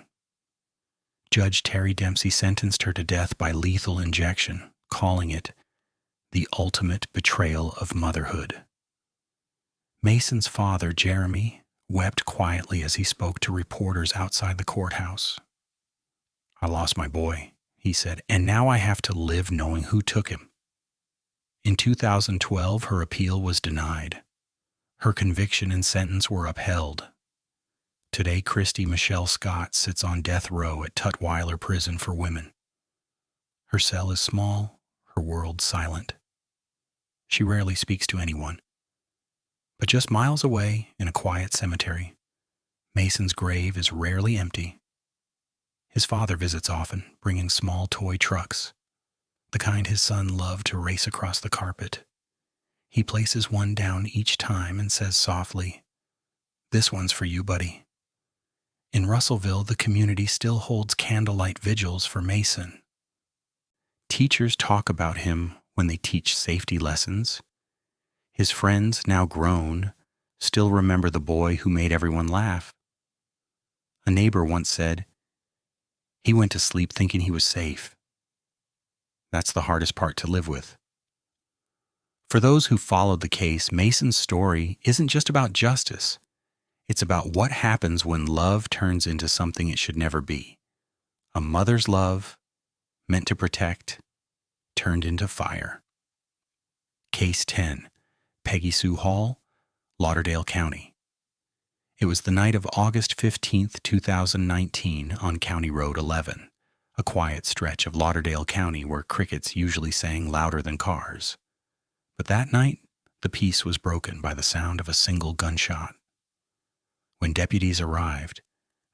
Judge Terry Dempsey sentenced her to death by lethal injection, calling it the ultimate betrayal of motherhood. Mason's father, Jeremy, wept quietly as he spoke to reporters outside the courthouse. "I lost my boy," he said, "and now I have to live knowing who took him." In 2012, her appeal was denied. Her conviction and sentence were upheld. Today, Kristy Michelle Scott sits on death row at Tutwiler Prison for Women. Her cell is small, her world silent. She rarely speaks to anyone. But just miles away, in a quiet cemetery, Mason's grave is rarely empty. His father visits often, bringing small toy trucks, the kind his son loved to race across the carpet. He places one down each time and says softly, "This one's for you, buddy." In Russellville, the community still holds candlelight vigils for Mason. Teachers talk about him when they teach safety lessons. His friends, now grown, still remember the boy who made everyone laugh. A neighbor once said, "He went to sleep thinking he was safe." That's the hardest part to live with. For those who followed the case, Mason's story isn't just about justice. It's about what happens when love turns into something it should never be. A mother's love, meant to protect, turned into fire. Case 10, Peggy Sue Hall, Lauderdale County. It was the night of August 15th, 2019 on County Road 11, a quiet stretch of Lauderdale County where crickets usually sang louder than cars. But that night, the peace was broken by the sound of a single gunshot. When deputies arrived,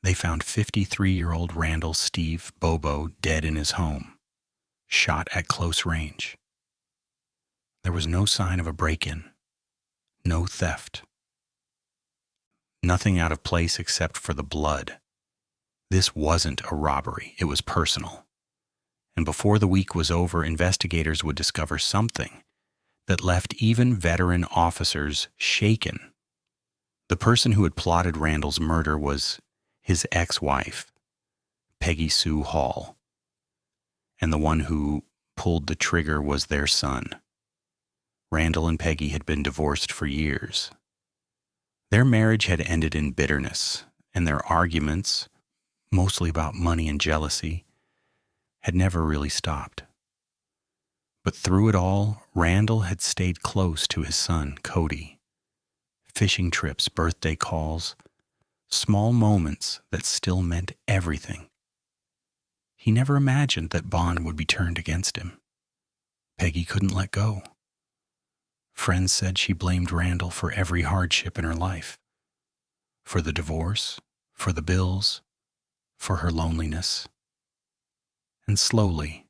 they found 53-year-old Randall Steve Bobo dead in his home, shot at close range. There was no sign of a break-in, no theft. Nothing out of place except for the blood. This wasn't a robbery, it was personal. And before the week was over, investigators would discover something that left even veteran officers shaken. The person who had plotted Randall's murder was his ex-wife, Peggy Sue Hall, and the one who pulled the trigger was their son. Randall and Peggy had been divorced for years. Their marriage had ended in bitterness, and their arguments, mostly about money and jealousy, had never really stopped. But through it all, Randall had stayed close to his son, Cody. Fishing trips, birthday calls, small moments that still meant everything. He never imagined that bond would be turned against him. Peggy couldn't let go. Friends said she blamed Randall for every hardship in her life. For the divorce, for the bills, for her loneliness. And slowly,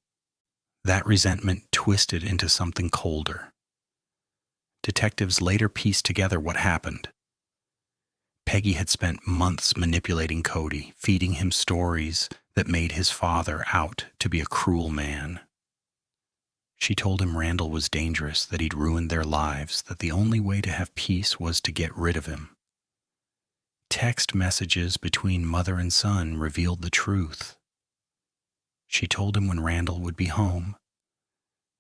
that resentment twisted into something colder. Detectives later pieced together what happened. Peggy had spent months manipulating Cody, feeding him stories that made his father out to be a cruel man. She told him Randall was dangerous, that he'd ruined their lives, that the only way to have peace was to get rid of him. Text messages between mother and son revealed the truth. She told him when Randall would be home.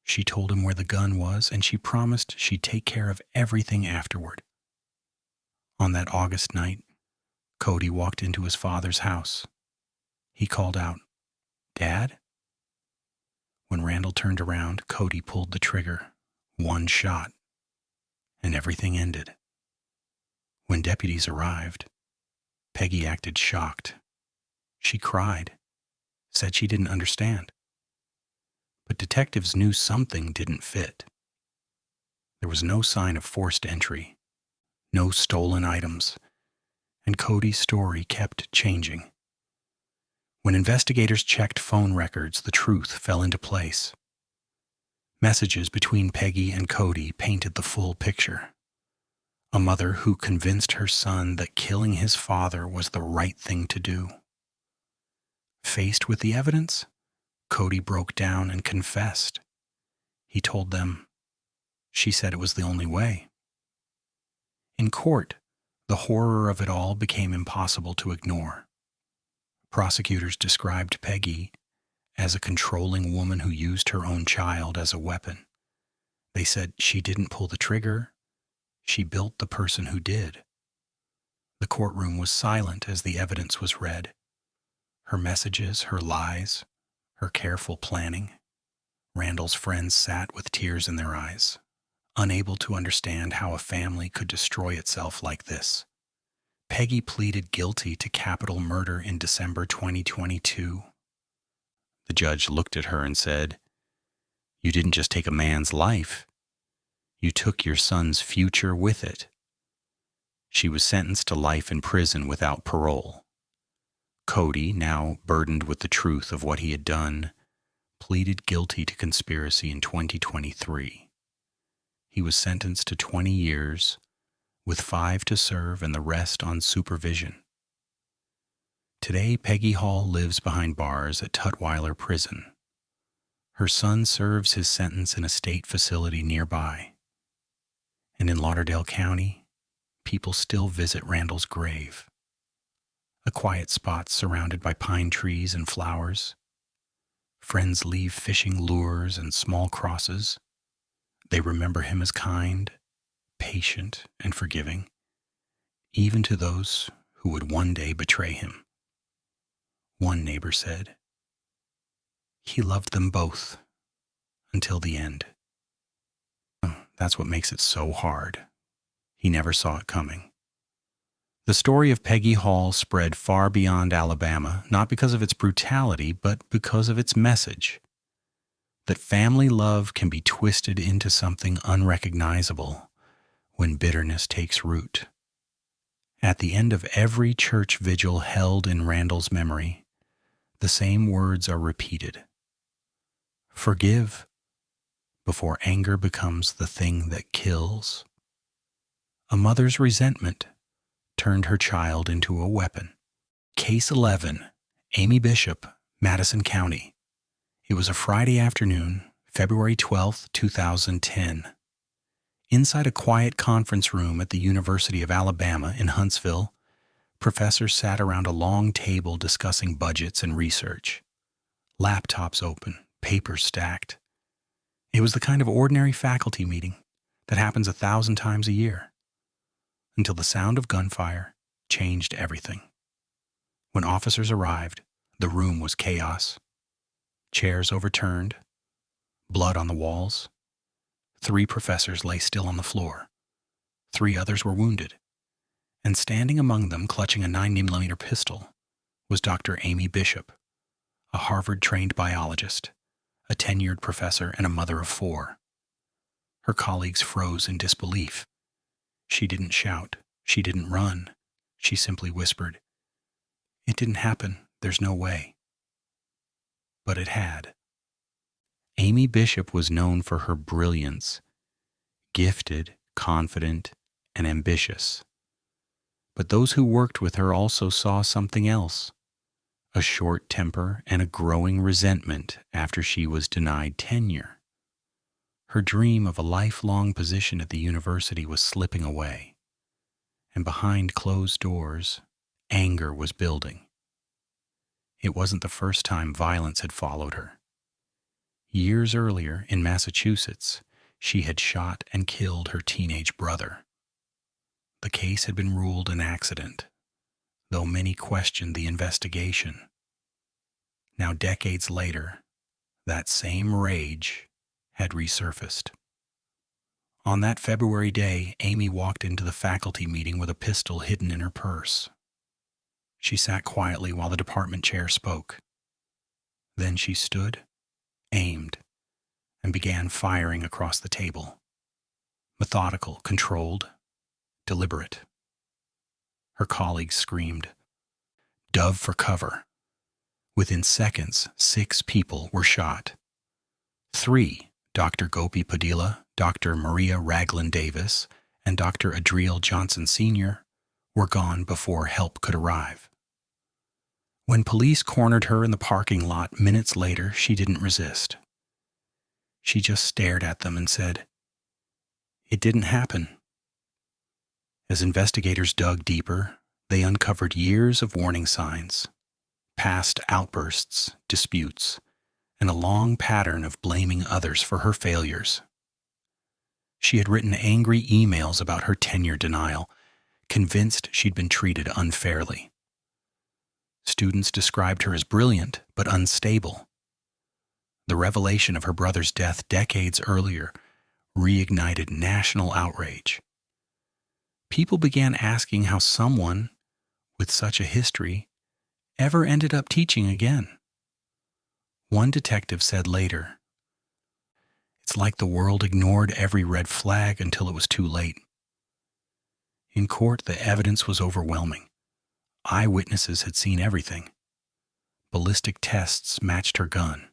She told him where the gun was, and she promised she'd take care of everything afterward. On that August night, Cody walked into his father's house. He called out, "Dad?" When Randall turned around, Cody pulled the trigger. One shot, and everything ended. When deputies arrived, Peggy acted shocked. She cried, said she didn't understand. But detectives knew something didn't fit. There was no sign of forced entry, no stolen items, and Cody's story kept changing. When investigators checked phone records, the truth fell into place. Messages between Peggy and Cody painted the full picture. A mother who convinced her son that killing his father was the right thing to do. Faced with the evidence, Cody broke down and confessed. He told them, she said it was the only way. In court, the horror of it all became impossible to ignore. Prosecutors described Peggy as a controlling woman who used her own child as a weapon. They said she didn't pull the trigger, she built the person who did. The courtroom was silent as the evidence was read. Her messages, her lies, her careful planning. Randall's friends sat with tears in their eyes, unable to understand how a family could destroy itself like this. Peggy pleaded guilty to capital murder in December 2022. The judge looked at her and said, "You didn't just take a man's life. You took your son's future with it." She was sentenced to life in prison without parole. Cody, now burdened with the truth of what he had done, pleaded guilty to conspiracy in 2023. He was sentenced to 20 years, with 5 to serve and the rest on supervision. Today, Peggy Hall lives behind bars at Tutwiler Prison. Her son serves his sentence in a state facility nearby. And in Lauderdale County, people still visit Randall's grave. A quiet spot surrounded by pine trees and flowers. Friends leave fishing lures and small crosses. They remember him as kind, patient, and forgiving, even to those who would one day betray him. One neighbor said, "He loved them both until the end." That's what makes it so hard. He never saw it coming. The story of Peggy Hall spread far beyond Alabama, not because of its brutality, but because of its message. That family love can be twisted into something unrecognizable when bitterness takes root. At the end of every church vigil held in Randall's memory, the same words are repeated. Forgive before anger becomes the thing that kills. A mother's resentment turned her child into a weapon. Case 11, Amy Bishop, Madison County. It was a Friday afternoon, February 12, 2010. Inside a quiet conference room at the University of Alabama in Huntsville, professors sat around a long table discussing budgets and research. Laptops open, papers stacked. It was the kind of ordinary faculty meeting that happens 1,000 times a year, until the sound of gunfire changed everything. When officers arrived, the room was chaos. Chairs overturned, blood on the walls. 3 professors lay still on the floor. 3 others were wounded. And standing among them, clutching a 9mm pistol, was Dr. Amy Bishop, a Harvard-trained biologist, a tenured professor, and a mother of 4. Her colleagues froze in disbelief. She didn't shout. She didn't run. She simply whispered, "It didn't happen. There's no way." But it had. Amy Bishop was known for her brilliance, gifted, confident, and ambitious. But those who worked with her also saw something else, a short temper and a growing resentment after she was denied tenure. Her dream of a lifelong position at the university was slipping away, and behind closed doors, anger was building. It wasn't the first time violence had followed her. Years earlier, in Massachusetts, she had shot and killed her teenage brother. The case had been ruled an accident, though many questioned the investigation. Now, decades later, that same rage had resurfaced. On that February day, Amy walked into the faculty meeting with a pistol hidden in her purse. She sat quietly while the department chair spoke. Then she stood, aimed, and began firing across the table. Methodical, controlled, deliberate. Her colleagues screamed, "Dove for cover." Within seconds, 6 people were shot. 3, Dr. Gopi Padilla, Dr. Maria Ragland Davis, and Dr. Adriel Johnson Sr., were gone before help could arrive. When police cornered her in the parking lot minutes later, she didn't resist. She just stared at them and said, "It didn't happen." As investigators dug deeper, they uncovered years of warning signs, past outbursts, disputes, and a long pattern of blaming others for her failures. She had written angry emails about her tenure denial, convinced she'd been treated unfairly. Students described her as brilliant but unstable. The revelation of her brother's death decades earlier reignited national outrage. People began asking how someone with such a history ever ended up teaching again. One detective said later, "It's like the world ignored every red flag until it was too late." In court, the evidence was overwhelming. Eyewitnesses had seen everything. Ballistic tests matched her gun.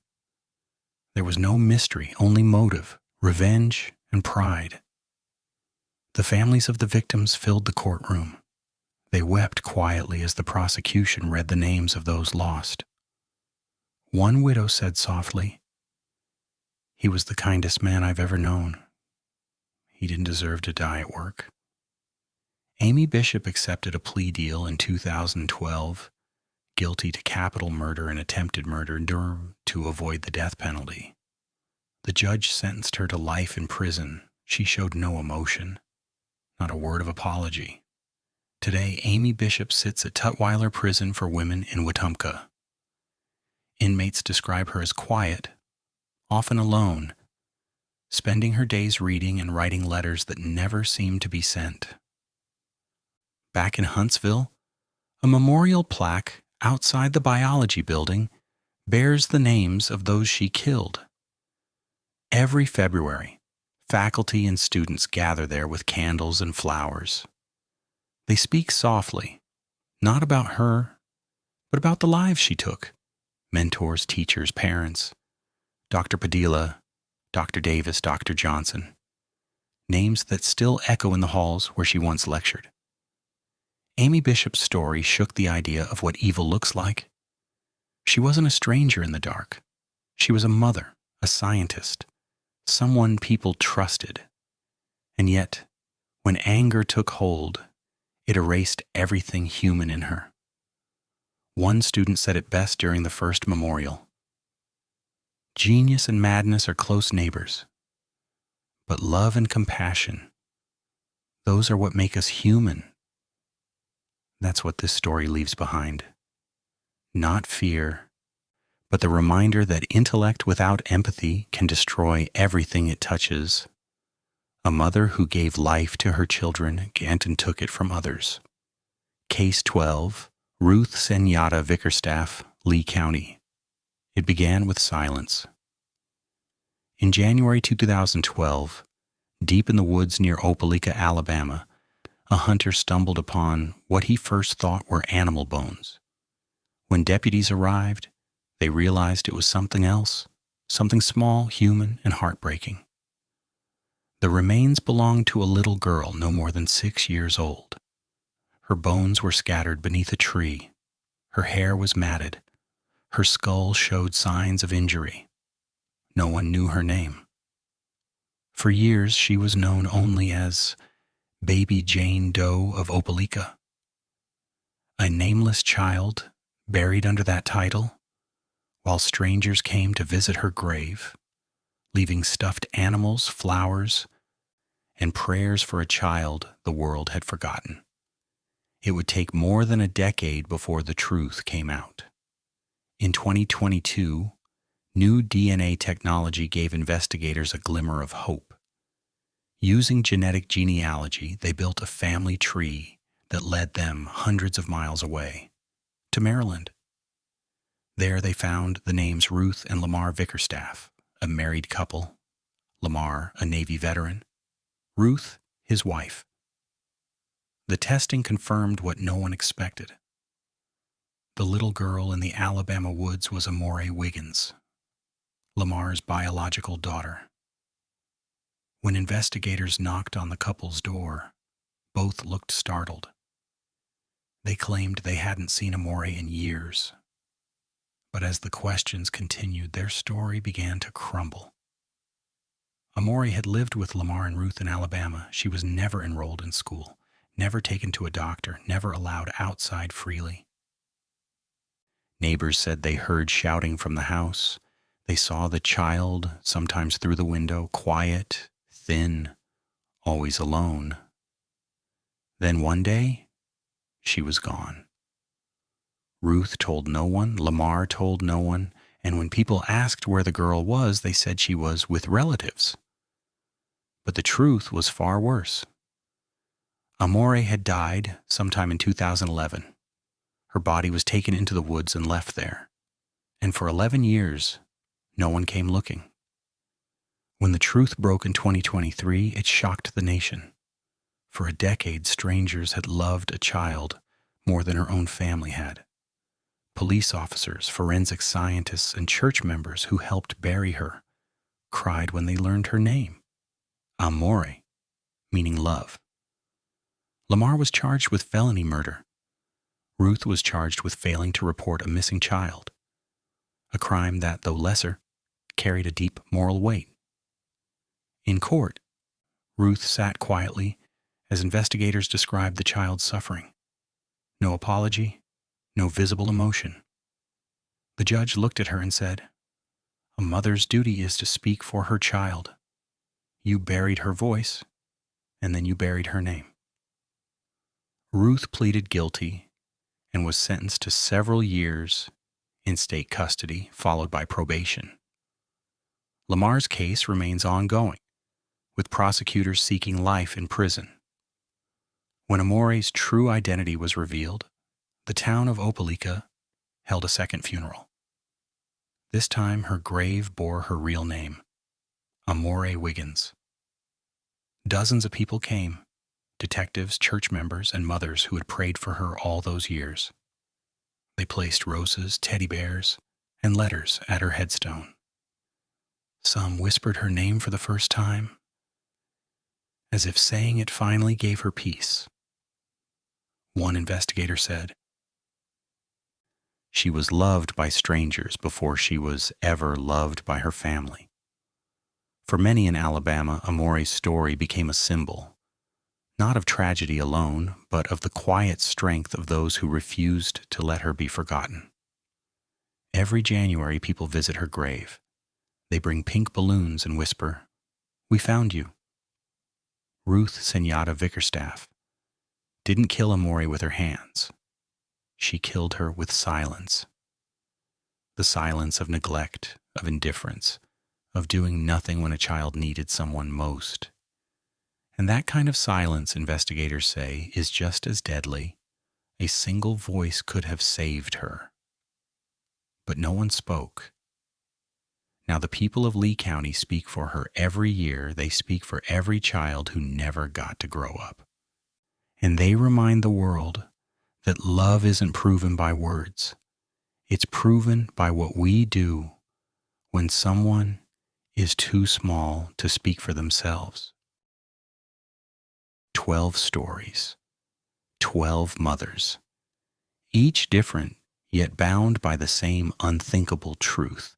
There was no mystery, only motive, revenge, and pride. The families of the victims filled the courtroom. They wept quietly as the prosecution read the names of those lost. One widow said softly, "He was the kindest man I've ever known. He didn't deserve to die at work." Amy Bishop accepted a plea deal in 2012, guilty to capital murder and attempted murder to avoid the death penalty. The judge sentenced her to life in prison. She showed no emotion, not a word of apology. Today, Amy Bishop sits at Tutwiler Prison for Women in Wetumpka. Inmates describe her as quiet, often alone, spending her days reading and writing letters that never seem to be sent. Back in Huntsville, a memorial plaque outside the biology building bears the names of those she killed. Every February, faculty and students gather there with candles and flowers. They speak softly, not about her, but about the lives she took. Mentors, teachers, parents, Dr. Padilla, Dr. Davis, Dr. Johnson. Names that still echo in the halls where she once lectured. Amy Bishop's story shook the idea of what evil looks like. She wasn't a stranger in the dark. She was a mother, a scientist, someone people trusted. And yet, when anger took hold, it erased everything human in her. One student said it best during the first memorial. "Genius and madness are close neighbors, but love and compassion, those are what make us human." That's what this story leaves behind. Not fear, but the reminder that intellect without empathy can destroy everything it touches. A mother who gave life to her children and took it from others. Case 12, Ruth Cenyatta, Vickerstaff, Lee County. It began with silence. In January 2012, deep in the woods near Opelika, Alabama, a hunter stumbled upon what he first thought were animal bones. When deputies arrived, they realized it was something else, something small, human, and heartbreaking. The remains belonged to a little girl no more than 6 years old. Her bones were scattered beneath a tree. Her hair was matted. Her skull showed signs of injury. No one knew her name. For years, she was known only as Baby Jane Doe of Opelika. A nameless child buried under that title, while strangers came to visit her grave, leaving stuffed animals, flowers, and prayers for a child the world had forgotten. It would take more than a decade before the truth came out. In 2022, new DNA technology gave investigators a glimmer of hope. Using genetic genealogy, they built a family tree that led them hundreds of miles away, to Maryland. There they found the names Ruth and Lamar Vickerstaff, a married couple, Lamar, a Navy veteran, Ruth, his wife. The testing confirmed what no one expected. The little girl in the Alabama woods was Amore Wiggins, Lamar's biological daughter. When investigators knocked on the couple's door, both looked startled. They claimed they hadn't seen Amore in years, But as the questions continued, their story began to crumble. Amore had lived with Lamar and Ruth in Alabama. She was never enrolled in school, never taken to a doctor, never allowed outside freely. Neighbors said they heard shouting from the house. They saw the child, sometimes through the window, quiet, thin, always alone. Then one day, she was gone. Ruth told no one, Lamar told no one, and when people asked where the girl was, they said she was with relatives. But the truth was far worse. Amore had died sometime in 2011. Her body was taken into the woods and left there. And for 11 years, no one came looking. When the truth broke in 2023, it shocked the nation. For a decade, strangers had loved a child more than her own family had. Police officers, forensic scientists, and church members who helped bury her cried when they learned her name. Amore, meaning love. Lamar was charged with felony murder. Ruth was charged with failing to report a missing child, a crime that, though lesser, carried a deep moral weight. In court, Ruth sat quietly as investigators described the child's suffering. No apology, no visible emotion. The judge looked at her and said, "A mother's duty is to speak for her child. You buried her voice, and then you buried her name." Ruth pleaded guilty and was sentenced to several years in state custody, followed by probation. Lamar's case remains ongoing, with prosecutors seeking life in prison. When Amore's true identity was revealed, the town of Opelika held a second funeral. This time her grave bore her real name, Amore Wiggins. Dozens of people came, detectives, church members, and mothers who had prayed for her all those years. They placed roses, teddy bears, and letters at her headstone. Some whispered her name for the first time, as if saying it finally gave her peace. One investigator said, "She was loved by strangers before she was ever loved by her family." For many in Alabama, Amore's story became a symbol, not of tragedy alone, but of the quiet strength of those who refused to let her be forgotten. Every January, people visit her grave. They bring pink balloons and whisper, "We found you." Ruth Cenyatta Vickerstaff didn't kill Amore with her hands. She killed her with silence. The silence of neglect, of indifference, of doing nothing when a child needed someone most. And that kind of silence, investigators say, is just as deadly. A single voice could have saved her. But no one spoke. Now the people of Lee County speak for her every year. They speak for every child who never got to grow up. And they remind the world that love isn't proven by words. It's proven by what we do when someone is too small to speak for themselves. 12 stories, 12 mothers, each different yet bound by the same unthinkable truth.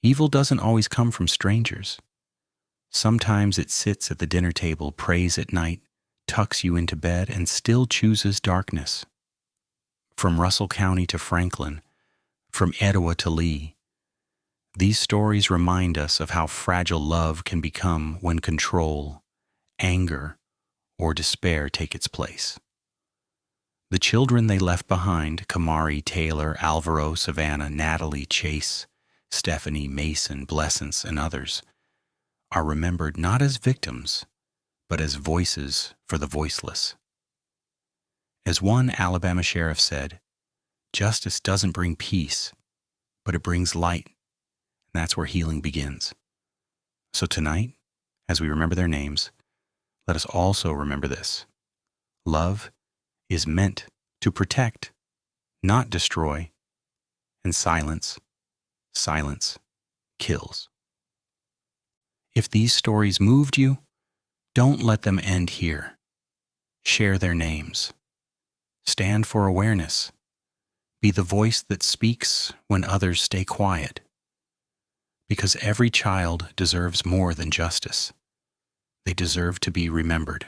Evil doesn't always come from strangers. Sometimes it sits at the dinner table, prays at night, tucks you into bed, and still chooses darkness. From Russell County to Franklin, from Etowah to Lee, these stories remind us of how fragile love can become when control, anger, or despair take its place. The children they left behind, Kamari, Taylor, Alvaro, Savannah, Natalie, Chase, Stephanie, Mason, Blessence, and others, are remembered not as victims, but as voices for the voiceless. As one Alabama sheriff said, "Justice doesn't bring peace, but it brings light, and that's where healing begins." So tonight, as we remember their names, let us also remember this. Love is meant to protect, not destroy, and silence kills. If these stories moved you, don't let them end here. Share their names. Stand for awareness. Be the voice that speaks when others stay quiet. Because every child deserves more than justice. They deserve to be remembered.